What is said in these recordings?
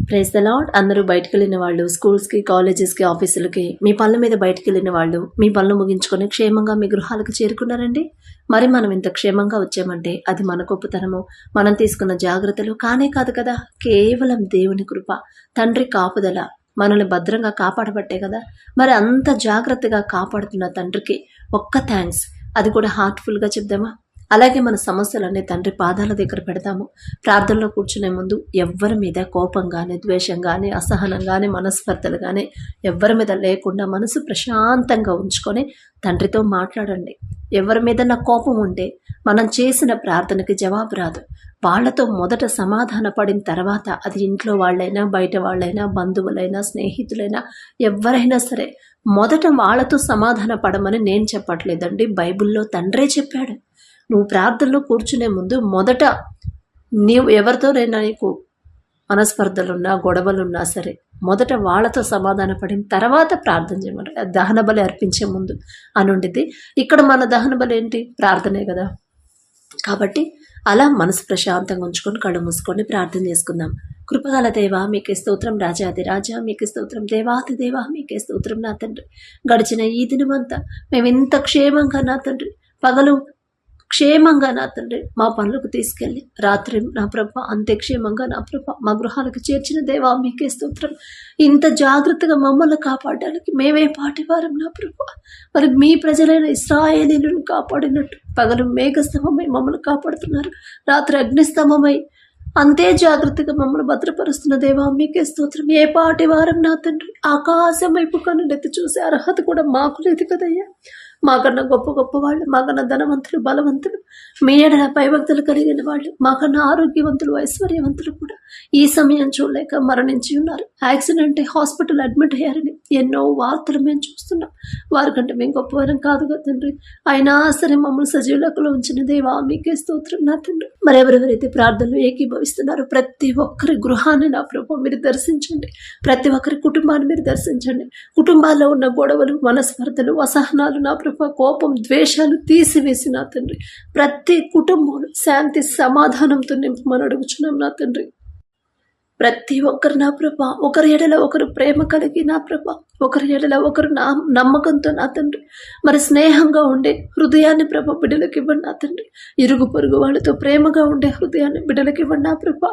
Praise the lord. అందరూ బయటకు వెళ్ళిన వాళ్ళు స్కూల్స్కి, కాలేజెస్కి, ఆఫీసులకి, మీ పనుల మీద బయటకు వెళ్ళిన వాళ్ళు మీ పనులు ముగించుకొని క్షేమంగా మీ గృహాలకు చేరుకున్నారండి. మరి మనం ఇంత క్షేమంగా వచ్చామంటే అది మన గొప్పతనము, మనం తీసుకున్న జాగ్రత్తలు కానే కాదు కదా. కేవలం దేవుని కృప, తండ్రి కాపుదల మనల్ని భద్రంగా కాపాడబట్టే కదా. మరి అంత జాగ్రత్తగా కాపాడుతున్న తండ్రికి ఒక్క థ్యాంక్స్, అది కూడా హార్ట్ఫుల్గా చెప్దామా? అలాగే మన సమస్యలన్నీ తండ్రి పాదాల దగ్గర పెడతాము. ప్రార్థనలో కూర్చునే ముందు ఎవ్వరి మీద కోపం కానీ, ద్వేషం కానీ, అసహనం కానీ, మనస్పర్ధలు కానీ ఎవ్వరి మీద లేకుండా మనసు ప్రశాంతంగా ఉంచుకొని తండ్రితో మాట్లాడండి. ఎవరి మీద నా కోపం ఉంటే మనం చేసిన ప్రార్థనకి జవాబు రాదు. వాళ్ళతో మొదట సమాధాన పడిన తర్వాత అది ఇంట్లో వాళ్ళైనా, బయట వాళ్ళైనా, బంధువులైనా, స్నేహితులైనా, ఎవరైనా సరే మొదట వాళ్ళతో సమాధాన పడమని నేను చెప్పట్లేదండి. బైబిల్లో తండ్రే చెప్పాడు. నువ్వు ప్రార్థనలో కూర్చునే ముందు మొదట నీవు ఎవరితోనైనా నీకు మనస్పర్ధలున్నా, గొడవలున్నా సరే మొదట వాళ్ళతో సమాధాన పడిన తర్వాత ప్రార్థన చేయమంటారు. దహన బలి అర్పించే ముందు అని ఉండిద్ది. ఇక్కడ మన దహన బలి ఏంటి? ప్రార్థనే కదా. కాబట్టి అలా మనసు ప్రశాంతంగా ఉంచుకొని కళ్ళు మూసుకొని ప్రార్థన చేసుకుందాం. కృపగల దేవా మీకే స్తోత్రం, రాజాది రాజా మీకే స్తోత్రం, దేవాది దేవా మీకే స్తోత్రం నా తండ్రి. గడిచిన ఈ దినమంతా మేము ఇంత క్షేమంగా నా తండ్రి, పగలు క్షేమంగా నా తండ్రి మా పనులకు తీసుకెళ్ళి రాత్రి నా ప్రభ అంతే క్షేమంగా నా ప్రభ మా గృహాలకు చేర్చిన దేవా మీకే స్తోత్రం. ఇంత జాగ్రత్తగా మమ్మల్ని కాపాడడానికి మేమే పాటివారం నా ప్రభ. మరి మీ ప్రజలైన ఇశ్రాయేలీలను కాపాడినట్టు పగలు మేఘస్తంభమై మమ్మల్ని కాపాడుతున్నారు, రాత్రి అగ్నిస్తంభమై అంతే జాగ్రత్తగా మమ్మల్ని భద్రపరుస్తున్న దేవా మీకే స్తోత్రం. ఏ పాటి వారం నా తండ్రి ఆకాశం వైపు కన్నులెత్తి చూసే అర్హత కూడా మాకు లేదు కదయ్యా. మాకన్నా గొప్ప గొప్ప వాళ్ళు, మాకన్నా ధనవంతులు, బలవంతులు, మీ ఎడల భయభక్తులు కలిగిన వాళ్ళు, మాకన్నా ఆరోగ్యవంతులు, ఐశ్వర్యవంతులు కూడా ఈ సమయం చూడలేక మరణించి ఉన్నారు. యాక్సిడెంట్ హాస్పిటల్ అడ్మిట్ అయ్యారని ఎన్నో వార్తలు మేము చూస్తున్నాం. వారికంటే మేము గొప్పవారం కాదు కదా తండ్రి. అయినా సరే మమ్మల్ని సజీవులకు ఉంచిన దేవా మీకే స్తోత్రం నా తండ్రి. మరి ఎవరెవరైతే ప్రార్థనలు ఏకీభవిస్తున్నారో ప్రతి ఒక్కరి గృహాన్ని నా ప్రభు మీరు దర్శించండి. ప్రతి ఒక్కరి కుటుంబాన్ని మీరు దర్శించండి. కుటుంబాల్లో ఉన్న గొడవలు, మనస్పర్ధలు, అసహనాలు నా ప్రభు, కోపం, ద్వేషాలు తీసివేసి నా తండ్రి ప్రతి కుటుంబంలో శాంతి సమాధానంతో నింపమని అడుగుచున్నాం నా తండ్రి. ప్రతి ఒక్కరు నా ప్రభ ఒకరి ఎడల ఒకరు ప్రేమ కలిగి నా ప్రభ, ఒకరి ఎడల ఒకరు నమ్మకంతో నా తండ్రి మరి స్నేహంగా ఉండే హృదయాన్ని ప్రభ బిడ్డలకు ఇవ్వండి నా తండ్రి. ఇరుగు పొరుగు వాళ్ళతో ప్రేమగా ఉండే హృదయాన్ని బిడ్డలకు ఇవ్వండి నా ప్రభ.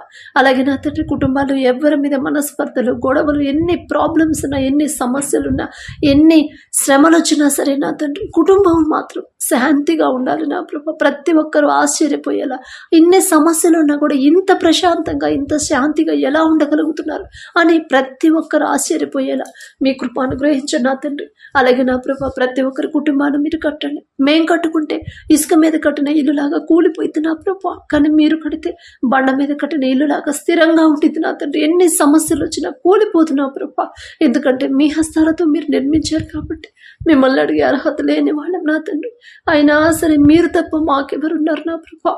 అలాగే నా తండ్రి కుటుంబాలు ఎవరి మీద మనస్పర్ధలు, గొడవలు, ఎన్ని ప్రాబ్లమ్స్ ఉన్నా, ఎన్ని సమస్యలున్నా, ఎన్ని శ్రమలు వచ్చినా సరే నా తండ్రి కుటుంబం మాత్రం శాంతిగా ఉండాలి నా ప్రభ. ప్రతి ఒక్కరూ ఆశ్చర్యపోయేలా, ఇన్ని సమస్యలు ఉన్నా కూడా ఇంత ప్రశాంతంగా, ఇంత శాంతిగా ఎలా ఉండగలుగుతున్నారు అని ప్రతి ఒక్కరు ఆశ్చర్యపోయేలా మీ కృప అనుగ్రహించండి నా తండ్రి. అలాగే నా ప్రభ ప్రతి ఒక్కరి కుటుంబాన్ని మీరు కట్టండి. మేం కట్టుకుంటే ఇసుక మీద కట్టిన ఇల్లులాగా కూలిపోయింది నా ప్రభ, కానీ మీరు కడితే బండ మీద కట్టిన ఇల్లులాగా స్థిరంగా ఉంటుంది నా తండ్రి. ఎన్ని సమస్యలు వచ్చినా కూలిపోతున్నా ప్రభ, ఎందుకంటే మీ హస్తాలతో మీరు నిర్మించారు కాబట్టి. మిమ్మల్ని అడిగే అర్హత లేని వాళ్ళం నా తండ్రి. అయినా సరే మీరు తప్ప మాకెవరున్నారు నా ప్రభ.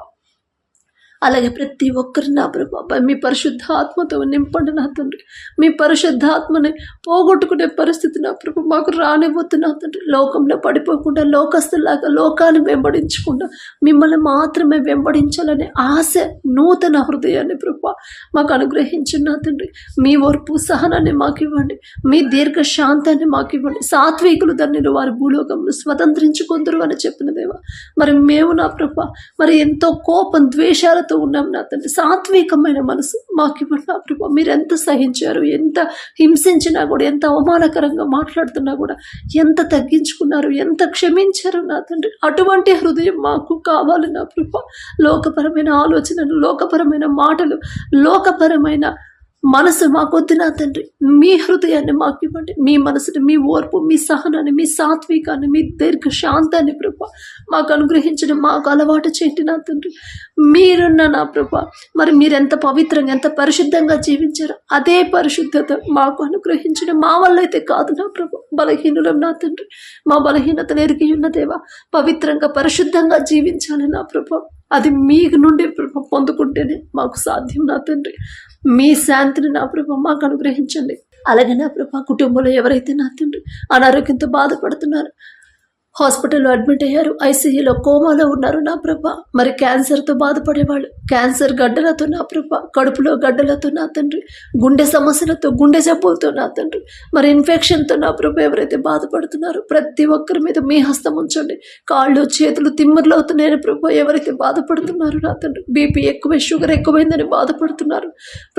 అలాగే ప్రతి ఒక్కరు నా ప్రభా మీ పరిశుద్ధ ఆత్మతో నింపండి నా తండ్రి. మీ పరిశుద్ధ ఆత్మని పోగొట్టుకునే పరిస్థితి నా ప్రభు మాకు రానివ్వద్దు నా తండ్రి. లోకంలో పడిపోకుండా, లోకస్తులాగా లోకాన్ని వెంబడించకుండా మిమ్మల్ని మాత్రమే వెంబడించాలనే ఆశ, నూతన హృదయాన్ని ప్రభా మాకు అనుగ్రహించండి నా తండ్రి. మీ ఓర్పు సహనాన్ని మాకు ఇవ్వండి, మీ దీర్ఘ శాంతాన్ని మాకు ఇవ్వండి. సాత్వికులు ధన్యులు వారి భూలోకంలో స్వతంత్రించుకుందరు అని చెప్పిన దేవా. మరి మేము నా ప్రభా మరి ఎంతో కోపం, ద్వేషాలతో ఉన్నాం నా తండ్రి. సాత్వికమైన మనసు మాకు ఇవ్వండి నా ప్రభా. మీరు ఎంత సహించారు, ఎంత హింసించినా కూడా, ఎంత అవమానకరంగా మాట్లాడుతున్నా కూడా ఎంత తగ్గించుకున్నారు, ఎంత క్షమించారు నా తండ్రి. అటువంటి హృదయం మాకు కావాలి నా ప్రభా. లోకపరమైన ఆలోచనలు, లోకపరమైన మాటలు, లోకపరమైన మనసు మాకొద్దు నా తండ్రి. మీ హృదయాన్ని మాకు ఇవ్వండి. మీ మనసుని, మీ ఓర్పు, మీ సహనాన్ని, మీ సాత్వికాన్ని, మీ దీర్ఘ శాంతాన్ని ప్రభా మాకు అనుగ్రహించడం మాకు అలవాటు చేయండి నా తండ్రి. మీరున్న నా ప్రభా మరి మీరెంత పవిత్రంగా, ఎంత పరిశుద్ధంగా జీవించారో అదే పరిశుద్ధత మాకు అనుగ్రహించడం మా వల్ల అయితే కాదు నా ప్రభా. బలహీనులం నా తండ్రి. మా బలహీనతలు ఎరిగి ఉన్న దేవా, పవిత్రంగా పరిశుద్ధంగా జీవించాలి నా ప్రభా. అది మీ నుండి పొందుకుంటేనే మాకు సాధ్యం నా తండ్రి. మీ శాంతిని నా ప్రభా మాకు అనుగ్రహించండి. అలాగే నా ప్రభా కుటుంబంలో ఎవరైతే నా తండ్రి అనారోగ్యంతో బాధపడుతున్నారు, హాస్పిటల్లో అడ్మిట్ అయ్యారు, ఐసీయూలో కోమాలో ఉన్నారు నా ప్రభ. మరి క్యాన్సర్తో బాధపడేవాళ్ళు, క్యాన్సర్ గడ్డలతో నా ప్రభ, కడుపులో గడ్డలతో నా తండ్రి, గుండె సమస్యలతో, గుండె జబ్బులతో నా తండ్రి, మరి ఇన్ఫెక్షన్తో నా ప్రభ ఎవరైతే బాధపడుతున్నారో ప్రతి ఒక్కరి మీద మీ హస్తం ఉంచండి. కాళ్ళు చేతులు తిమ్మిర్లు అవుతున్నాయని ప్రభ ఎవరైతే బాధపడుతున్నారో నా తండ్రి, బీపీ ఎక్కువై షుగర్ ఎక్కువైందని బాధపడుతున్నారు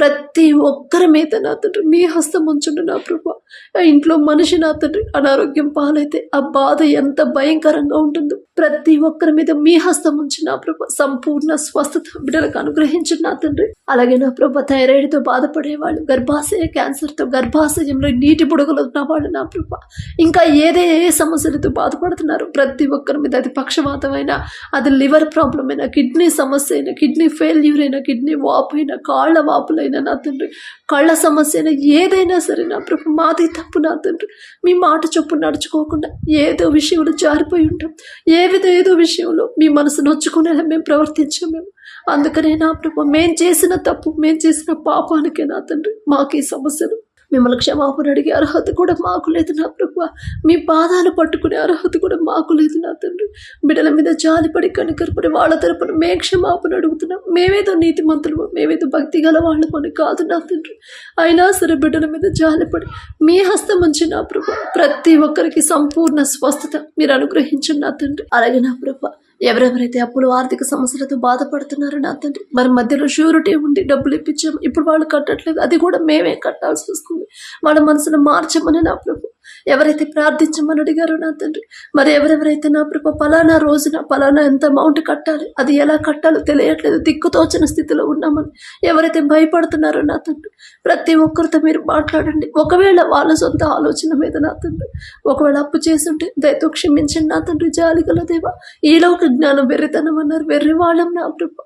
ప్రతి ఒక్కరి మీద నా తండ్రి మీ హస్తం ఉంచండి నా ప్రభ. ఆ ఇంట్లో మనిషి నా తండ్రి అనారోగ్యం పాలైతే ఆ బాధ ఎంత భయంకరంగా ఉంటుందో ప్రతి ఒక్కరి మీద మీ హస్తం ఉంచి నా ప్రభ సంపూర్ణ స్వస్థత బిడ్డలకు అనుగ్రహించండి నా తండ్రి. అలాగే నా ప్రభ థైరాయిడ్తో బాధపడేవాళ్ళు, గర్భాశయ క్యాన్సర్తో, గర్భాశయంలో నీటి బుడగలు ఉన్న వాళ్ళు నా ప్రభ, ఇంకా ఏ సమస్యలతో బాధపడుతున్నారు ప్రతి ఒక్కరి మీద, అది పక్షవాతమైనా, అది లివర్ ప్రాబ్లం అయినా, కిడ్నీ సమస్య అయినా, కిడ్నీ ఫెయిల్యూర్ అయినా, కిడ్నీ వాపు అయినా, కాళ్ళ వాపులైనా నా తండ్రి, కళ్ళ సమస్య అయినా, ఏదైనా సరే నా ప్రభు మాది తప్పు నా తండ్రి. మీ మాట చొప్పు నడుచుకోకుండా ఏదో విషయంలో జారిపోయి ఉంటాం, ఏదో విషయంలో మీ మనసు నొచ్చుకునేలా మేము ప్రవర్తించాం మేము. అందుకనే నా ప్రభు మేము చేసిన తప్పు, మేము చేసిన పాపానికే నా తండ్రి మాకు ఈ సమస్యలు. మిమ్మల్ని క్షమాపణ అడిగే అర్హత కూడా మాకు లేదు నా ప్రభు. మీ పాదాలు పట్టుకునే అర్హత కూడా మాకు లేదు నా తండ్రి. బిడ్డల మీద జాలిపడి కనికరపడి వాళ్ళ తరపున మే క్షమాపణ అడుగుతున్నాం. మేమేదో నీతిమంతులు, మేమేదో భక్తి గల వాళ్ళమని కాదు నా తండ్రి. అయినా సరే బిడ్డల మీద జాలిపడి మీ హస్తం ఉంచి నా ప్రభు ప్రతి ఒక్కరికి సంపూర్ణ స్వస్థత మీరు అనుగ్రహించండి నా తండ్రి. అలాగే నా ప్రభు ఎవరెవరైతే అప్పుడు ఆర్థిక సమస్యలతో బాధపడుతున్నారో నా తండ్రి, మరి మధ్యలో షూరిటీ ఉండి డబ్బులు ఇప్పించాము, ఇప్పుడు వాళ్ళు కట్టట్లేదు, అది కూడా మేమే కట్టాల్సి వస్తుంది. వాళ్ళ మనసును మార్చమని నా ప్రభు ఎవరైతే ప్రార్థించమని అడిగారో నా తండ్రి, మరి ఎవరెవరైతే నా ప్రభు పలానా రోజున పలానా ఎంత అమౌంట్ కట్టాలి, అది ఎలా కట్టాలో తెలియట్లేదు, దిక్కుతోచిన స్థితిలో ఉన్నామని ఎవరైతే భయపడుతున్నారో నా తండ్రి, ప్రతి ఒక్కరితో మీరు మాట్లాడండి. ఒకవేళ వాళ్ళ సొంత ఆలోచన మీద నా తండ్రి ఒకవేళ అప్పు చేస్తుంటే దయతో క్షమించండి నా తండ్రి. జాలిగల దేవా, ఈలోక జ్ఞానం వెర్రితనం అన్నారు, వెర్రి వాళ్ళం నా ప్రభు.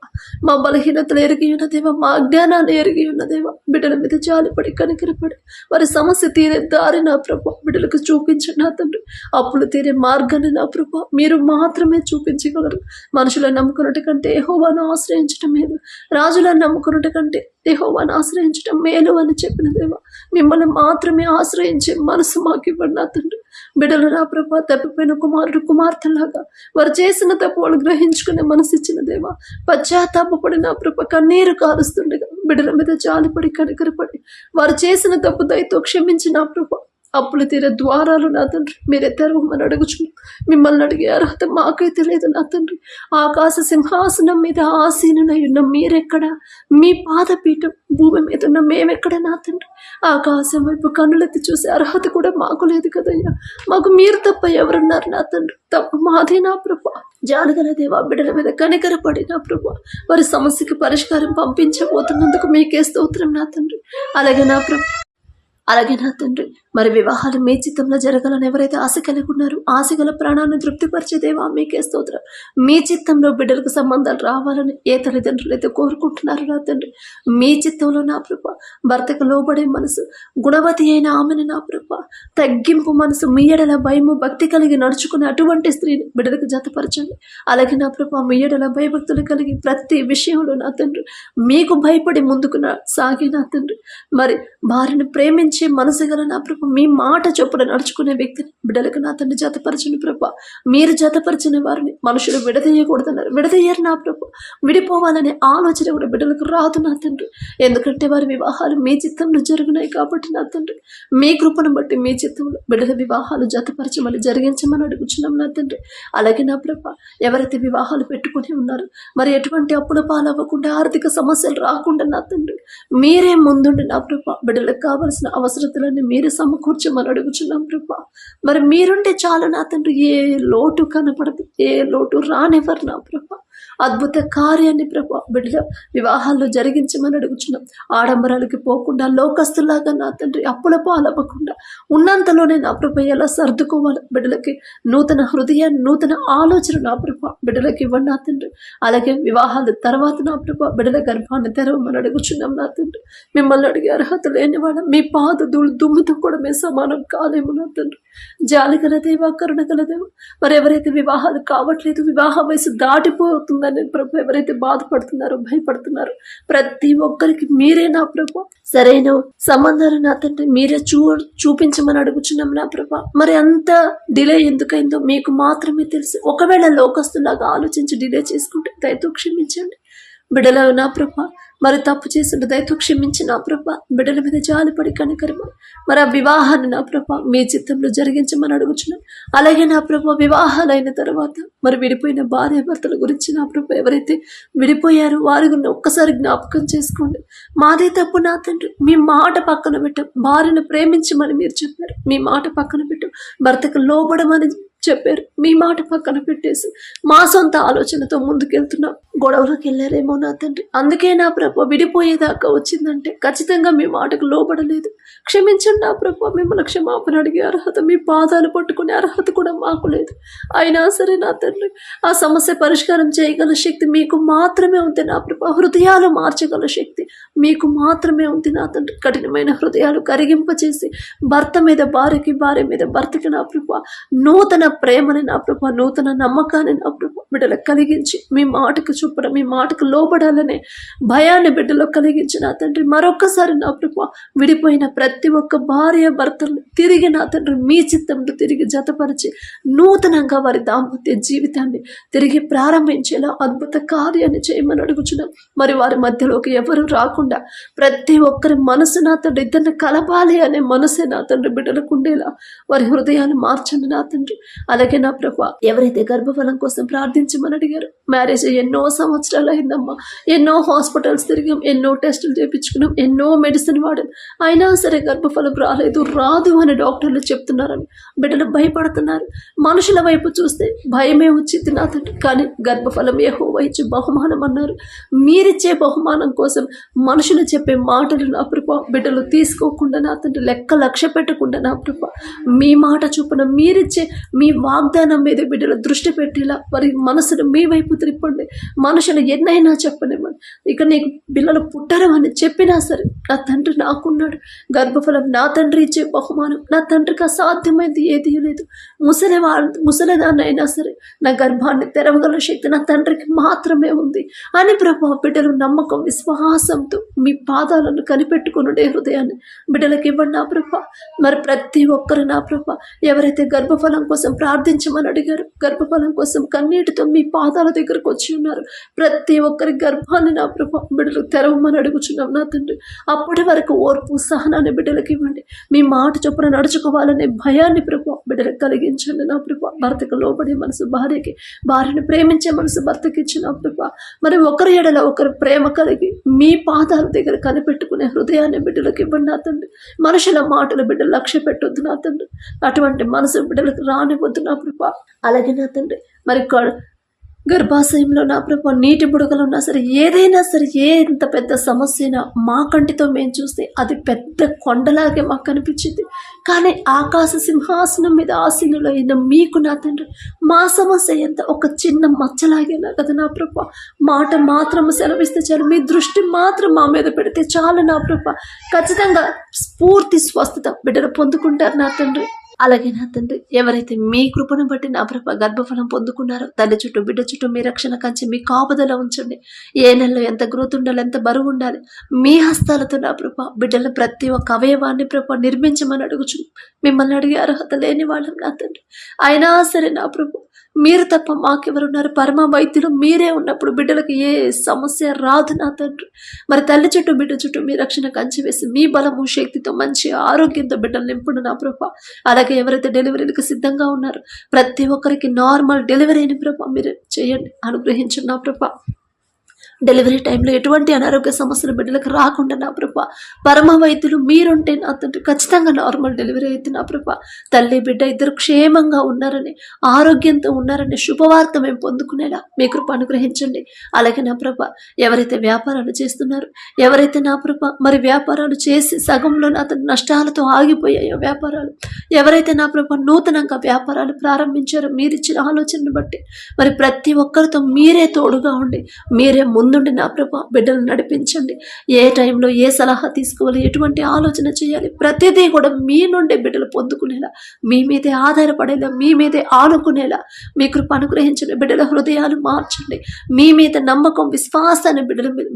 మా బలహీనతలు ఎరిగి ఉన్న దేవా, మా అజ్ఞానాన్ని ఎరిగి ఉన్న దేవా, బిడ్డల మీద జాలిపడి కనికరపడి వారి సమస్య తీరే దారి నా ప్రభు బిడ్డలకు చూపించండి నా తండ్రి. అప్పులు తీరే మార్గాన్ని నా ప్రభు మీరు మాత్రమే చూపించగలరు. మనుషులను నమ్ముకున్నట్టు కంటే యెహోవాను ఆశ్రయించటం మేలు, రాజులను నమ్ముకున్నట్టు కంటే యెహోవాను ఆశ్రయించటం మేలు అని చెప్పిన దేవా, మిమ్మల్ని మాత్రమే ఆశ్రయించే మనసు మాకు ఇవ్వండి నా తండ్రి. బిడ్డలు నా ప్రభా తప్పిపోయిన కుమారుడు కుమార్తెలాగా వారు చేసిన తప్పు వాళ్ళు గ్రహించుకునే మనసు ఇచ్చిన దేవా, పశ్చాత్తాపడి నా ప్రభ కన్నీరు కారుస్తుండగా బిడ్డల మీద జాలిపడి కనికరపడి వారు చేసిన తప్పు దయతో క్షమించి నా ప్రభ అప్పులు తీరే ద్వారాలు నా తండ్రి మీరే తెరవమని అడుగుచున్నాం. మిమ్మల్ని అడిగే అర్హత మాకైతే లేదు నా తండ్రి. ఆకాశ సింహాసనం మీద ఆసీనునై ఉన్న మీరెక్కడ, మీ పాదపీఠం భూమి మీద ఉన్న మేమెక్కడ నా తండ్రి. ఆకాశం వైపు కన్నులెత్తి చూసే అర్హత కూడా మాకు లేదు కదయ్యా. మాకు మీరు తప్ప ఎవరున్నారు నా తండ్రి? తప్పు మాదే నా ప్రభ. జానగల దేవా, బిడ్డల మీద కనికరపడి నా ప్రభ వారి సమస్యకి పరిష్కారం పంపించబోతున్నందుకు మీకే స్తోత్రం నా తండ్రి. అలాగే నా తండ్రి మరి వివాహాలు మీ చిత్తంలో జరగాలని ఎవరైతే ఆశ కలిగి ఉన్నారో ఆశ గల ప్రాణాన్ని తృప్తిపరిచే దేవా మీకే స్తోత్రం. మీ చిత్తంలో బిడ్డలకు సంబంధాలు రావాలని ఏ తల్లిదండ్రులు అయితే కోరుకుంటున్నారో నా తండ్రి, మీ చిత్తంలో నా ప్రభ భర్తకు లోబడే మనసు, గుణవతి అయిన ఆమెను నా ప్రభ తగ్గింపు మనసు, మీ ఎడల భయము భక్తి కలిగి నడుచుకునే అటువంటి స్త్రీని బిడ్డలకు జతపరచండి. అలాగే నా ప్రభ మీ ఎడల భయభక్తులు కలిగి ప్రతి విషయంలో నా తండ్రి మీకు భయపడి ముందుకు సాగి నా తండ్రి మరి వారిని ప్రేమించే మనసు గల నా ప్రభ మీ మాట చొప్పున నడుచుకునే వ్యక్తిని బిడ్డలకు నా తండ్రి జతపరచని ప్రభ. మీరు జతపరిచిన వారిని మనుషులు విడదీయకూడదన్నారు, విడదీయరు నా ప్రభ. విడిపోవాలనే ఆలోచన కూడా బిడ్డలకు రాదు నా తండ్రి, ఎందుకంటే వారి వివాహాలు మీ చిత్తంలో జరుగునాయి కాబట్టి నా తండ్రి మీ కృపను బట్టి మీ చిత్తంలో బిడ్డల వివాహాలు జతపరచమని జరిగించమని అడుగుచున్నాం నా తండ్రి. అలాగే నా ప్రభ ఎవరైతే వివాహాలు పెట్టుకుని ఉన్నారో మరి ఎటువంటి అప్పుల పాలవ్వకుండా ఆర్థిక సమస్యలు రాకుండా నా తండ్రి మీరే ముందుండి నా ప్రభ బిడ్డలకు కావలసిన అవసరతలన్నీ మీరే సమకూర్చమని అడుగుచున్నాం ప్రభా. మరి మీరుంటే చాలు నా తండ్రి, ఏ లోటు కనపడదు, ఏ లోటు రానివ్వరు నా ప్రభా. అద్భుత కార్యాన్ని ప్రభా బిడ్డల వివాహాల్లో జరిగించమని అడుగుచున్నాం. ఆడంబరాలకి పోకుండా లోకస్తులాగా నా తండ్రి అప్పుల పాలవ్వకుండా ఉన్నంతలోనే నా ప్రభ ఎలా సర్దుకోవాలి బిడ్డలకి నూతన హృదయాన్ని, నూతన ఆలోచన నా ప్రభ బిడ్డలకి ఇవ్వండి నా తండ్రి. అలాగే వివాహాల తర్వాత నా ప్రభ బిడ్డల గర్భాన్ని తెరవమని అడుగుచున్నాం నా తండ్రి. మిమ్మల్ని అడిగే అర్హత లేని వాళ్ళ మీ పాద దుమ్ముతో కూడా మేము సమానం కాలేము నా తండ్రి. జాలి గల దేవా, కరుణ గల దేవా, మరి ఎవరైతే వివాహాలు కావట్లేదు, వివాహ వయసు దాటిపోతుంది ఉందని ప్రభు ఎవరైతే బాధపడుతున్నారో భయపడుతున్నారో ప్రతి ఒక్కరికి మీరే నా ప్రభు సరైన సంబంధాలు నా తండ్రి మీరే చూపించమని అడుగుచున్నాం నా ప్రభు. మరి అంత డిలే ఎందుకైందో మీకు మాత్రమే తెలుసు. ఒకవేళ లోకస్తులాగా ఆలోచించి డిలే చేసుకుంటే దయతో క్షమించండి. బిడ్డల నా ప్రభ మరి తప్పు చేసిన దయతో క్షమించి నా ప్రభ బిడ్డల మీద జాలిపడి కనికరమని మరి ఆ వివాహాన్ని నా ప్రభ మీ చిత్తంలో జరిగించమని అడుగుచున్నాం. అలాగే నా ప్రభ వివాహాలైన తర్వాత మరి విడిపోయిన భార్య భర్తల గురించి నా ప్రభ ఎవరైతే విడిపోయారో వారి గురించి ఒక్కసారి జ్ఞాపకం చేసుకోండి. మాదే తప్పు నా తండ్రి, మీ మాట పక్కన పెట్టాం. భార్యను ప్రేమించమని మీరు చెప్పారు, మీ మాట పక్కన పెట్టాం. భర్తకు లోబడమని చెప్పారు, మీ మాట పక్కన పెట్టేసి మా సొంత ఆలోచనతో ముందుకెళ్తున్నాం. గొడవలకు వెళ్ళారేమో నా తండ్రి, అందుకే నా ప్రభు విడిపోయేదాకా వచ్చిందంటే ఖచ్చితంగా మీ మాటకు లోబడలేదు. క్షమించండి నా ప్రభు. మిమ్మల్ని క్షమాపణ అడిగే అర్హత, మీ పాదాలు పట్టుకునే అర్హత కూడా మాకు లేదు. అయినా సరే నా తండ్రి ఆ సమస్య పరిష్కారం చేయగల శక్తి మీకు మాత్రమే ఉంది నా ప్రభు. హృదయాలు మార్చగల శక్తి మీకు మాత్రమే ఉంది నా తండ్రి. కఠినమైన హృదయాలు కరిగింపచేసి భర్త మీద భార్యకి, భార్య మీద భర్తకి నా ప్రభు నూతన ప్రేమని నా ప్రభు, నూతన నమ్మకాన్ని నా ప్రభు బిడ్డలకు కలిగించి మీ మాటకు చొప్పున మీ మాటకు లోబడాలనే భయాన్ని బిడ్డలో కలిగించి నా తండ్రి మరొక్కసారి నా ప్రభు విడిపోయిన ప్రతి ఒక్క భార్య భర్తలు తిరిగి నా తండ్రి మీ చిత్తంలో తిరిగి జతపరిచి నూతనంగా వారి దాంపత్య జీవితాన్ని తిరిగి ప్రారంభించేలా అద్భుత కార్యాన్ని చేయమని అడుగుచున్నాం. మరి వారి మధ్యలోకి ఎవరు రాకుండా ప్రతి ఒక్కరి మనసు నా తండ్రి ఇద్దరిని కలపాలి అనే మనసే నా తండ్రి బిడ్డలకు ఉండేలా వారి హృదయాన్ని మార్చండి నా తండ్రి. అలాగే నా ప్రభా ఎవరైతే గర్భఫలం కోసం ప్రార్థించమని అడిగారు, మ్యారేజ్ ఎన్నో సంవత్సరాలు అయిందమ్మా, ఎన్నో హాస్పిటల్స్ తిరిగాం, ఎన్నో టెస్టులు చేయించుకున్నాం, ఎన్నో మెడిసిన్ వాడాం, అయినా సరే గర్భఫలం రాదు అని డాక్టర్లు చెప్తున్నారని బిడ్డలు భయపడుతున్నారు. మనుషుల వైపు చూస్తే భయమే వచ్చింది నా తండ్రి, కానీ గర్భఫలం యెహోవా ఇచ్చే బహుమానం అన్నారు. మీరిచ్చే బహుమానం కోసం మనుషులు చెప్పే మాటలు నా ప్రభా బిడ్డలు తీసుకోకుండా నా తండ్రి లక్ష్య పెట్టకుండా నా ప్రభా మీ మాట చొప్పున మీరిచ్చే మీ వాగ్దానం మీద బిడ్డలు దృష్టి పెట్టేలా వారి మనసును మీ వైపు త్రిప్పండి. మనుషులు ఎన్నైనా చెప్పనివ్వండి, ఇక నీకు పిల్లలు పుట్టరు అని చెప్పినా సరే నా తండ్రి నాకున్నాడు. గర్భఫలం నా తండ్రి ఇచ్చే బహుమానం, నా తండ్రికి అసాధ్యమైంది ఏదీ లేదు. ముసలిదాన్నైనా సరే నా గర్భాన్ని తెరవగల శక్తి నా తండ్రికి మాత్రమే ఉంది అని ప్రభు బిడ్డలు నమ్మకం విశ్వాసంతో మీ పాదాలను కనిపెట్టుకునుడే హృదయాన్ని బిడ్డలకు ఇవ్వండి నా ప్రభ. మరి ప్రతి ఒక్కరు నా ప్రభ ఎవరైతే గర్భఫలం కోసం ప్రార్థించమని అడిగారు, గర్భఫలం కోసం కన్నీటితో మీ పాదాల దగ్గరకు వచ్చి ఉన్నారు, ప్రతి ఒక్కరి గర్భాన్ని నా ప్రభు బిడ్డలు తెరవమని అడుగుచున్నాం నా తండ్రి. అప్పటి వరకు ఓర్పు సహనాన్ని బిడ్డలకు ఇవ్వండి. మీ మాట చొప్పున నడుచుకోవాలనే భయాన్ని ప్రభు బిడ్డలకు కలిగించండి నా ప్రభు. భర్తకు లోబడే మనసు భార్యకి, భార్యను ప్రేమించే మనసు భర్తకి ఇచ్చిన ప్రభు. మరి ఒకరి ఎడల ఒకరు ప్రేమ కలిగి మీ పాదాల దగ్గర కనిపెట్టుకునే హృదయాన్ని బిడ్డలకు ఇవ్వండి నా తండ్రి. మనుషుల మాటలు బిడ్డలు లక్ష్య పెట్టొద్దు నా తండ్రి. అటువంటి మనసు బిడ్డలకు రానివద్దు నా ప్రభా. అలాగే నా తండ్రి మరి గర్భాశయంలో నా ప్రభు నీటి బుడగలు ఉన్నా సరే, ఏదైనా సరే, ఎంత పెద్ద సమస్య అయినా మా కంటితో మేము చూస్తే అది పెద్ద కొండలాగే మాకు కనిపించింది. కానీ ఆకాశ సింహాసనం మీద ఆసీనులైన మీకు నా తండ్రి మా సమస్య ఎంత ఒక చిన్న మచ్చలాగేనా కదా నా ప్రభు. మాట మాత్రం సెలవిస్తే చాలు, మీ దృష్టి మాత్రం మా మీద పెడితే చాలు నా ప్రభు. ఖచ్చితంగా పూర్తి స్వస్థత బిడ్డలు పొందుకుంటారు నా తండ్రి. అలాగే నా తండ్రి ఎవరైతే మీ కృపను బట్టి నా ప్రభ గర్భఫలం పొందుకున్నారో తల్లి చుట్టూ బిడ్డ చుట్టూ మీ రక్షణ కంచి మీ కాపుదల ఉంచండి. ఏ నెలలో ఎంత గ్రోత్ ఉండాలి, ఎంత బరువు ఉండాలి, మీ హస్తాలతో నా ప్రభ బిడ్డల ప్రతి ఒక్క అవయవాన్ని ప్రభ నిర్మించమని అడుగుచు. మిమ్మల్ని అడిగే అర్హత లేని వాళ్ళం నా తండ్రి. అయినా సరే నా ప్రభు మీరు తప్ప మాకెవరున్నారు? పరమ వైద్యులు మీరే ఉన్నప్పుడు బిడ్డలకు ఏ సమస్య రాదు నా తండ్రి. మరి తల్లి చుట్టూ బిడ్డ చుట్టూ మీ రక్షణ కంచి వేసి మీ బలము శక్తితో మంచి ఆరోగ్యంతో బిడ్డలు నింపుడు నా ప్రభ. అలాగే ఎవరైతే డెలివరీలకు సిద్ధంగా ఉన్నారో ప్రతి ఒక్కరికి నార్మల్ డెలివరీని ప్రభ మీరు చేయండి, అనుగ్రహించండి నా ప్రభ. డెలివరీ టైంలో ఎటువంటి అనారోగ్య సమస్యలు బిడ్డలకు రాకుండా నా ప్రభ పరమ వైద్యులు మీరుంటే నా తండ్రి ఖచ్చితంగా నార్మల్ డెలివరీ అయితే నా ప్రభ తల్లి బిడ్డ ఇద్దరు క్షేమంగా ఉన్నారని, ఆరోగ్యంతో ఉన్నారని శుభవార్త మేము పొందుకునేలా మీ కృప అనుగ్రహించండి. అలాగే నా ప్రభ ఎవరైతే వ్యాపారాలు చేస్తున్నారో, ఎవరైతే నా ప్రభ మరి వ్యాపారాలు చేసి సగంలో నా తండ్రి నష్టాలతో ఆగిపోయాయో వ్యాపారాలు, ఎవరైతే నా ప్రభ నూతనంగా వ్యాపారాలు ప్రారంభించారో మీరిచ్చిన ఆలోచనను బట్టి మరి ప్రతి ఒక్కరితో మీరే తోడుగా ఉండి మీరే ముందుండి నా ప్రభా బిడ్డలు నడిపించండి. ఏ టైంలో ఏ సలహా తీసుకోవాలి, ఎటువంటి ఆలోచన చేయాలి, ప్రతిదీ కూడా మీ నుండి బిడ్డలు పొందుకునేలా, మీ మీదే ఆధారపడేలా, మీ మీదే ఆనుకునేలా మీ కృప అనుగ్రహించండి. బిడ్డల హృదయాలు మార్చండి. మీ మీద నమ్మకం, విశ్వాసాన్ని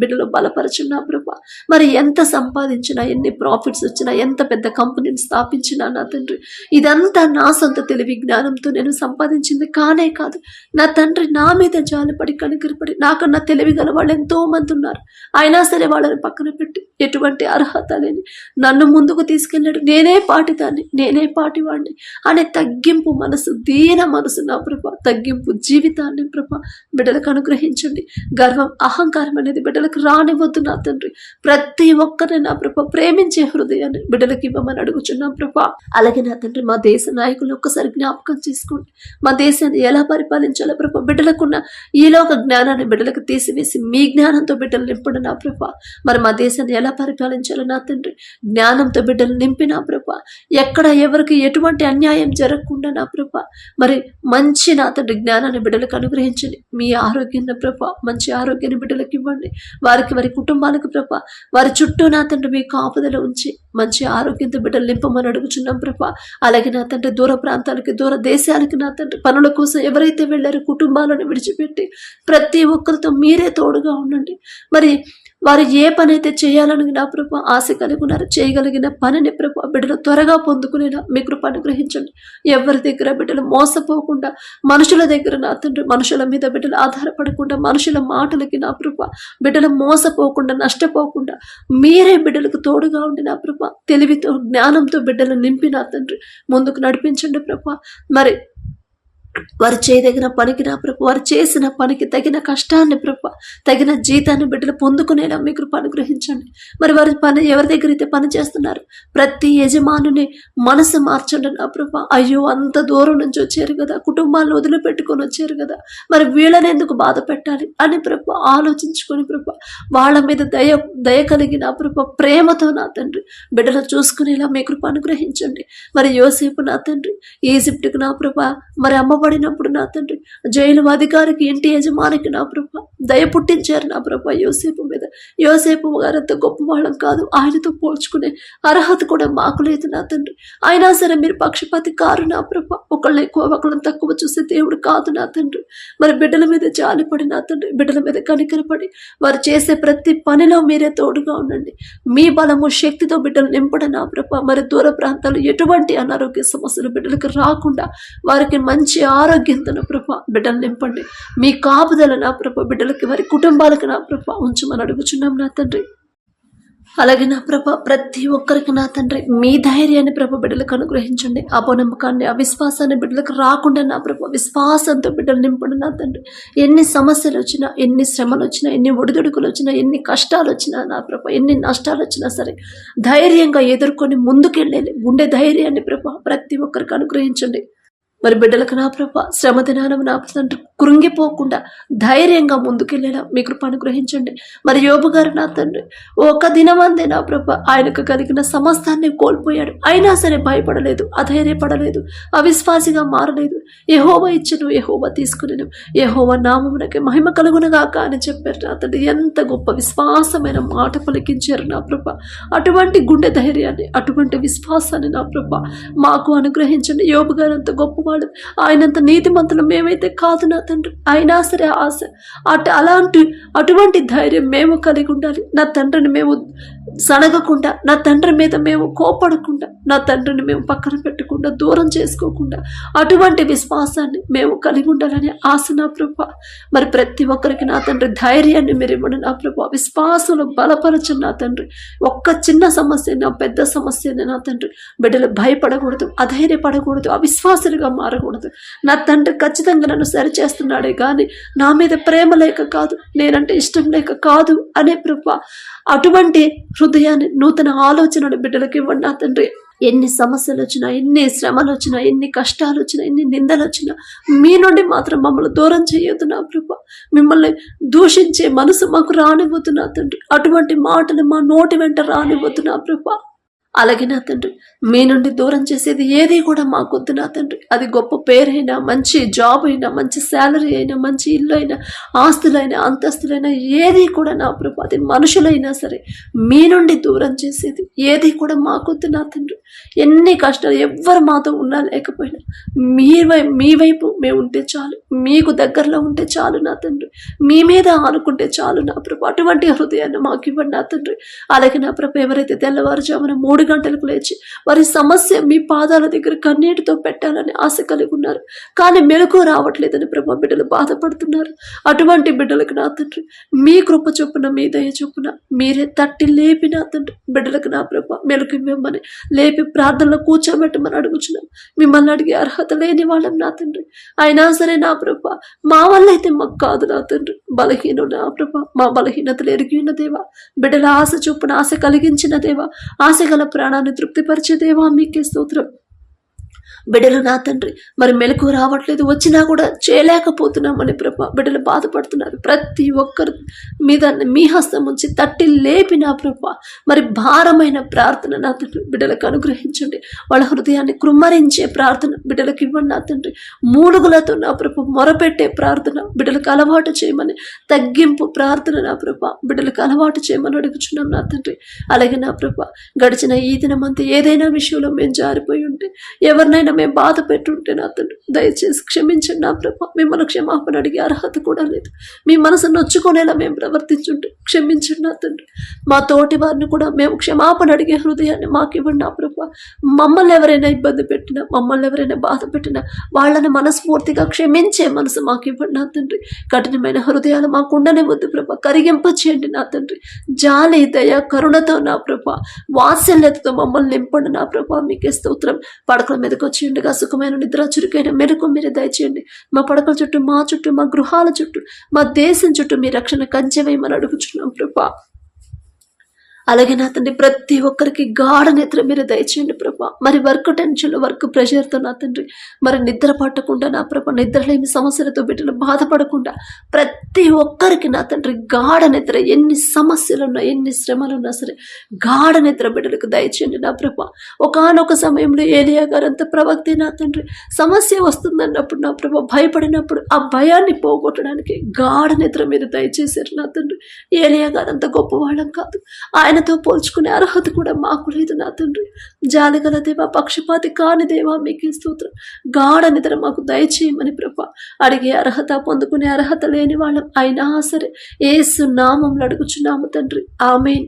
బిడ్డలు బలపరచున్నా ప్రభా. మరి ఎంత సంపాదించినా, ఎన్ని ప్రాఫిట్స్ వచ్చినా, ఎంత పెద్ద కంపెనీని స్థాపించినా నా తండ్రి, ఇదంతా నా సొంత తెలివి జ్ఞానంతో నేను సంపాదించింది కానే కాదు. నా తండ్రి నా మీద జాలిపడి కనికరపడి నాకన్నా తెలివి గల వాళ్ళు ఎంతో మంది ఉన్నారు. అయినా సరే వాళ్ళని పక్కన పెట్టి ఎటువంటి అర్హత లేని నన్ను ముందుకు తీసుకెళ్ళాడు. నేనే పాటిదాన్ని, నేనే పాటివాడిని అనే తగ్గింపు మనసు, దీన మనసు నా ప్రభా, తగ్గింపు జీవితాన్ని ప్రభా బిడ్డలకు అనుగ్రహించండి. గర్వం, అహంకారం అనేది బిడ్డలకు రానివద్దు నా తండ్రి. ప్రతి ఒక్కరిని నా ప్రభా ప్రేమించే హృదయాన్ని బిడ్డలకు ఇవ్వమని అడుగుచున్నాం ప్రభా. అలాగే నా తండ్రి మా దేశ నాయకులు ఒక్కసారి జ్ఞాపకం చేసుకోండి. మా దేశాన్ని ఎలా పరిపాలించాలో ప్రభా, బిడ్డలకున్న ఈలోక జ్ఞానాన్ని బిడ్డలకు తీసివేసి మీ జ్ఞానంతో బిడ్డలు నింపండి నా ప్రభా. మరి మా దేశాన్ని ఎలా పరిపాలించాలో నా తండ్రి జ్ఞానంతో బిడ్డలు నింపి నా ప్రభా, ఎక్కడ ఎవరికి ఎటువంటి అన్యాయం జరగకుండా నా ప్రభా, మరి మంచి నా తండ్రి జ్ఞానాన్ని బిడ్డలకు అనుగ్రహించండి. మీ ఆరోగ్యాన్ని ప్రభా, మంచి ఆరోగ్యాన్ని బిడ్డలకు ఇవ్వండి. వారికి, వారి కుటుంబాలకు ప్రభా, వారి చుట్టూ నా తండ్రి మీ కాపుదల ఉంచి మంచి ఆరోగ్యంతో బిడ్డలు నింపమని అడుగుచున్నాం ప్రభా. అలాగే నా తండ్రి దూర ప్రాంతాలకి, దూర దేశాలకి నా తండ్రి పనుల కోసం ఎవరైతే వెళ్ళారో కుటుంబాలను విడిచిపెట్టి ప్రతి ఒక్కరితో మీరే తోడుగా ఉండండి. మరి వారు ఏ పని అయితే చేయాలని నా ప్రభా ఆశ కలిగి ఉన్నారు, చేయగలిగిన పనిని ప్రభా బిడ్డలు త్వరగా పొందుకునేలా మీ కృప అనుగ్రహించండి. ఎవరి దగ్గర బిడ్డలు మోసపోకుండా, మనుషుల దగ్గర నా తండ్రి మనుషుల మీద బిడ్డలు ఆధారపడకుండా, మనుషుల మాటలకి నా ప్రభా బిడ్డలు మోసపోకుండా, నష్టపోకుండా మీరే బిడ్డలకు తోడుగా ఉండి నా ప్రభా తెలివితో, జ్ఞానంతో బిడ్డలు నింపి నా తండ్రి ముందుకు నడిపించండి ప్రభా. మరి వారు చేయదగిన పనికి నా ప్రభు, వారు చేసిన పనికి తగిన కష్టాన్ని ప్రభు, తగిన జీతాన్ని బిడ్డలు పొందుకునేలా మీ కృప అనుగ్రహించండి. మరి వారి పని ఎవరి దగ్గర అయితే పని చేస్తున్నారు, ప్రతి యజమానుని మనసు మార్చండి నా ప్రభు. అయ్యో అంత దూరం నుంచి వచ్చారు కదా, కుటుంబాలను వదిలిపెట్టుకొని వచ్చారు కదా, మరి వీళ్ళని ఎందుకు బాధ పెట్టాలి అని ప్రభు ఆలోచించుకొని ప్రభు వాళ్ళ మీద దయ కలిగి నా ప్రభు ప్రేమతో నా తండ్రి బిడ్డలు చూసుకునేలా మీ కృప అనుగ్రహించండి. మరి యోసేపు నా తండ్రి ఈజిప్ట్కి నా ప్రభు మరి అమ్మబడినప్పుడు నా తండ్రి జైలు అధికారికి, ఇంటి యజమానికి నా ప్రభా దయ పుట్టించారు నా ప్రభా యోసేపు మీద. యోసేపు గారంత గొప్ప వాళ్ళం కాదు, ఆయనతో పోల్చుకునే అర్హత కూడా మాకు లేదు నా తండ్రి. అయినా సరే మీరు పక్షపాతి కారు నా ప్రభా, ఒకళ్ళని ఎక్కువ ఒకళ్ళని తక్కువ చూసే దేవుడు కాదు నా తండ్రి. మరి బిడ్డల మీద జాలిపడి నా తండ్రి, బిడ్డల మీద కనికరపడి వారు చేసే ప్రతి పనిలో మీరే తోడుగా ఉండండి. మీ బలము, శక్తితో బిడ్డలు నింపడం నా ప్రభా. మరి దూర ప్రాంతాలు ఎటువంటి అనారోగ్య సమస్యలు బిడ్డలకు రాకుండా వారికి మంచి ఆరోగ్యంతో నా ప్రభా బిడ్డలు నింపండి. మీ కాపుదల నా ప్రభా బిడ్డలకి, వారి కుటుంబాలకు నా ప్రభా ఉంచమని అడుగుచున్నాం నా తండ్రి. అలాగే నా ప్రభా ప్రతి ఒక్కరికి నా తండ్రి మీ ధైర్యాన్ని ప్రభా బిడ్డలకు అనుగ్రహించండి. అపనమ్మకాన్ని, అవిశ్వాసాన్ని బిడ్డలకు రాకుండా నా ప్రభా విశ్వాసంతో బిడ్డలు నింపండి నా తండ్రి. ఎన్ని సమస్యలు వచ్చినా, ఎన్ని శ్రమలు వచ్చినా, ఎన్ని ఒడిదుడుకులు వచ్చినా, ఎన్ని కష్టాలు వచ్చినా నా ప్రభా, ఎన్ని నష్టాలు వచ్చినా సరే ధైర్యంగా ఎదుర్కొని ముందుకెళ్ళేది గుండె ధైర్యాన్ని ప్రభా ప్రతి ఒక్కరికి అనుగ్రహించండి. మరి బిడ్డలకు నా ప్రభా శ్రమ దినానం నా తండ్రి కృంగిపోకుండా ధైర్యంగా ముందుకెళ్ళేలా మీ కృప అనుగ్రహించండి. మరి యోబు గారు నా తండ్రి ఒక దినమందే నా ప్రభా ఆయనకు కలిగిన సమస్తాన్ని కోల్పోయాడు, అయినా సరే భయపడలేదు, అధైర్యపడలేదు, అవిశ్వాసిగా మారలేదు. యెహోవా ఇచ్చెను, యెహోవా తీసుకునేను, యెహోవా నామమునకి మహిమ కలుగునుగాక అని చెప్పారు నా తండ్రి. ఎంత గొప్ప విశ్వాసమైన మాట పలికించారు నా ప్రభా. అటువంటి గుండె ధైర్యాన్ని, అటువంటి విశ్వాసాన్ని నా ప్రభా మాకు అనుగ్రహించండి. యోబు గారు అంత గొప్పవాడు, ఆయనంత నీతిమంతులు మేమైతే కాదు నా తండ్రి. అయినా సరే ఆశ అటువంటి ధైర్యం మేము కలిగి ఉండాలి నా తండ్రిని. మేము సనగకుండా, నా తండ్రి మీద మేము కోపడకుండా, నా తండ్రిని మేము పక్కన పెట్టకుండా, దూరం చేసుకోకుండా అటువంటి విశ్వాసాన్ని మేము కలిగి ఉండాలని ఆశ నా ప్రభా. మరి ప్రతి ఒక్కరికి నా తండ్రి ధైర్యాన్ని మీరు ఇవ్వండి నా ప్రభా. విశ్వాసంలో బలపరచండి నా తండ్రి. ఒక్క చిన్న సమస్య, నా పెద్ద సమస్యని నా తండ్రి బిడ్డలు భయపడకూడదు, అధైర్యపడకూడదు, అవిశ్వాసులుగా మారకూడదు. నా తండ్రి ఖచ్చితంగా నన్ను సరిచేస్తున్నాడే కానీ నా మీద ప్రేమ లేక కాదు, నేనంటే ఇష్టం లేక కాదు అనే ప్రభా అటువంటి హృదయాన్ని, నూతన ఆలోచనలు బిడ్డలకు ఇవ్వండి నా తండ్రి. ఎన్ని సమస్యలు వచ్చినా, ఎన్ని శ్రమలు వచ్చినా, ఎన్ని కష్టాలు వచ్చినా, ఎన్ని నిందలు వచ్చినా మీ నుండి మాత్రం మమ్మల్ని దూరం చేయొద్దు నా ప్రభా. మిమ్మల్ని దూషించే మనసు మాకు రానివ్వద్దు నా తండ్రి. అటువంటి మాటలు మా నోటి వెంట రానివ్వద్దు నా ప్రభా. అలాగే నా తండ్రి మీ నుండి దూరం చేసేది ఏది కూడా మాకొద్దు నా తండ్రి. అది గొప్ప పేరైనా, మంచి జాబ్ అయినా, మంచి శాలరీ అయినా, మంచి ఇల్లు అయినా, ఆస్తులైనా, అంతస్తులైనా ఏది కూడా నా ప్రభు, అది మనుషులైనా సరే మీ నుండి దూరం చేసేది ఏది కూడా మాకొద్దు నా తండ్రి. ఎన్ని కష్టాలు ఎవ్వరు మాతో ఉన్నా లేకపోయినా మీ వైపు మేము ఉంటే చాలు, మీకు దగ్గరలో ఉంటే చాలు నా తండ్రి, మీ మీద ఆనుకుంటే చాలు నా ప్రభు. అటువంటి హృదయాన్ని మాకు ఇవ్వండి నా తండ్రి. అలాగే నా ప్రభు ఎవరైతే తెల్లవారుజామున 3 గంటలకు లేచి వారి సమస్య మీ పాదాల దగ్గర కన్నీటితో పెట్టాలని ఆశ కలిగి ఉన్నారు, కానీ మెలకు రావట్లేదని ప్రభు బిడ్డలు బాధపడుతున్నారు. అటువంటి బిడ్డలకు నా తండ్రి మీ కృప చొప్పున, మీ దయ చొప్పున మీరే తట్టి లేపి నా తండ్రి బిడ్డలకు నా ప్రభు మెలకు ఇవ్వమని, లేపి ప్రార్థనలో కూర్చోబెట్టమని అడుగుచున్నాం. మిమ్మల్ని అడిగే అర్హత లేని వాళ్ళం నా తండ్రి. అయినా సరే నా ప్రభు మా వల్ల అయితే మాకు కాదు నా తండ్రి, బలహీన నా ప్రభు, మా బలహీనతలు ఎరిగిన దేవా, బిడ్డల ఆశ చొప్పున ఆశ కలిగించిన దేవా, ఆశ గల ప్రాణాన్ని తృప్తిపరిచే దేవా మీకే స్తోత్రం. బిడ్డలు నా తండ్రి మరి మెలకు రావట్లేదు, వచ్చినా కూడా చేయలేకపోతున్నామని ప్రభా బిడ్డలు బాధపడుతున్నారు. ప్రతి ఒక్కరు మీద మీ హస్తం ఉంచి తట్టి లేపి నా ప్రభా మరి భారమైన ప్రార్థన నా తండ్రి బిడ్డలకు అనుగ్రహించండి. వాళ్ళ హృదయాన్ని కృమ్మరించే ప్రార్థన బిడ్డలకు ఇవ్వండి నా తండ్రి. మూలుగులతో నా ప్రభు మొరపెట్టే ప్రార్థన బిడ్డలకు అలవాటు చేయమని, తగ్గింపు ప్రార్థన నా ప్రభా బిడ్డలకు అలవాటు చేయమని అడుగుచున్నాం నా తండ్రి. అలాగే నా ప్రభా గడిచిన ఈ దినమంతా ఏదైనా విషయంలో మేము జారిపోయి ఉంటే, ఎవరినైనా మేము బాధ పెట్టుంటే నా తండ్రి దయచేసి క్షమించండి నా ప్రభా. మిమ్మల్ని క్షమాపణ అడిగే అర్హత కూడా లేదు. మీ మనసు నొచ్చుకునేలా మేము ప్రవర్తించుంటే క్షమించండి నా తండ్రి. మా తోటి వారిని కూడా మేము క్షమాపణ అడిగే హృదయాన్ని మాకు ఇవ్వండి నా ప్రభా. మమ్మల్ని ఎవరైనా ఇబ్బంది పెట్టినా, మమ్మల్ని ఎవరైనా బాధ పెట్టినా వాళ్ళని మనస్ఫూర్తిగా క్షమించే మనసు మాకు ఇవ్వండి నా తండ్రి. కఠినమైన హృదయాలు మాకు ఉండనివ్వద్దు ప్రభా, కరిగింప చేయండి నా తండ్రి. జాలి, దయ, కరుణతో నా ప్రభా, వాత్సల్యతతో మమ్మల్ని నింపండి నా ప్రభా మీకే స్తోత్రం. పడకల మీదకి వచ్చి ఉండగా సుఖమైన నిద్ర, చురుకైన మెలకు మీరే దయచేయండి. మా పడకల చుట్టూ, మా చుట్టూ, మా గృహాల చుట్టూ, మా దేశం చుట్టూ మీ రక్షణ కంచె వేయమని అడుగుచున్నాం ప్రభా. అలాగే నా తండ్రి ప్రతి ఒక్కరికి గాఢ నిద్ర మీరు దయచేయండి ప్రభా. మరి వర్క్ టెన్షన్, వర్క్ ప్రెషర్తో నా తండ్రి మరి నిద్ర పట్టకుండా నా ప్రభా, నిద్రలేమి సమస్యలతో బిడ్డలు బాధపడకుండా ప్రతి ఒక్కరికి నా తండ్రి గాఢ నిద్ర, ఎన్ని సమస్యలున్నా, ఎన్ని శ్రమలున్నా సరే గాఢ నిద్ర బిడ్డలకు దయచేయండి నా ప్రభా. ఒకానొక సమయంలో ఏలియా గారంత ప్రవక్తే నా తండ్రి సమస్య వస్తుందన్నప్పుడు నా ప్రభా భయపడినప్పుడు ఆ భయాన్ని పోగొట్టడానికి గాఢ నిద్ర మీరు దయచేశారు నా తండ్రి. ఏలియా గారంత గొప్పవాళ్ళం కాదు, ఆయనతో పోల్చుకునే అర్హత కూడా మాకు లేదు నా తండ్రి. జాలిగల దేవా, పక్షపాతి కాని దేవా మీకే స్తోత్రం. గాఢ నిద్ర మాకు దయచేయమని ప్రభా అడిగే అర్హత, పొందుకునే అర్హత లేని వాళ్ళం అయినా సరే యేసు నామములో అడుగుచున్నాము తండ్రి. ఆమేన్.